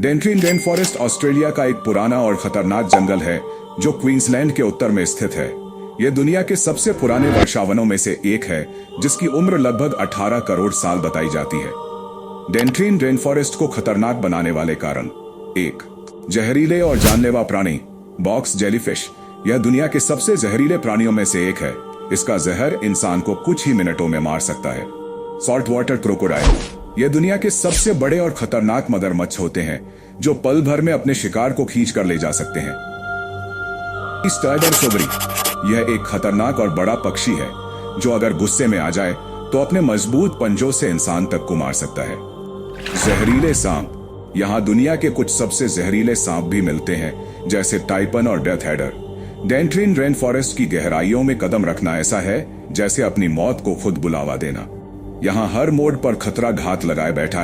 डेंट्रीन rain forest Australia का एक पुराना और खतरनाक जंगल है जो क्वींसलैंड के उत्तर में स्थित है। यह दुनिया के सबसे पुराने वर्षावनों में से एक है जिसकी उम्र लगभग 18 करोड़ साल बताई जाती है। डेंट्रीन रेन फॉरेस्ट को खतरनाक बनाने वाले कारण: 1. जहरीले और जानलेवा प्राणी। बॉक्स जेलीफिश यह दुनिया के सबसे जहरीले प्राणियों में से एक है। इसका जहर इंसान को कुछ ही मिनटों में मार सकता है। सॉल्ट वाटर क्रोकोडाइल यह दुनिया के सबसे बड़े और खतरनाक मगरमच्छ होते हैं जो पल भर में अपने शिकार को खींच कर ले जा सकते हैं। स्टाइडर सोबरी यह एक खतरनाक और बड़ा पक्षी है जो अगर गुस्से में आ जाए तो अपने मजबूत पंजों से इंसान तक को मार सकता है। जहरीले सांप यहाँ दुनिया के कुछ सबसे जहरीले सांप भी मिलते हैं जैसे टाइपन और डेथ हेडर। डेंट्रीन रेन फॉरेस्ट की गहराइयों में कदम रखना ऐसा है जैसे अपनी मौत को खुद बुलावा देना। यहाँ हर मोड़ पर खतरा घात लगाए बैठा है।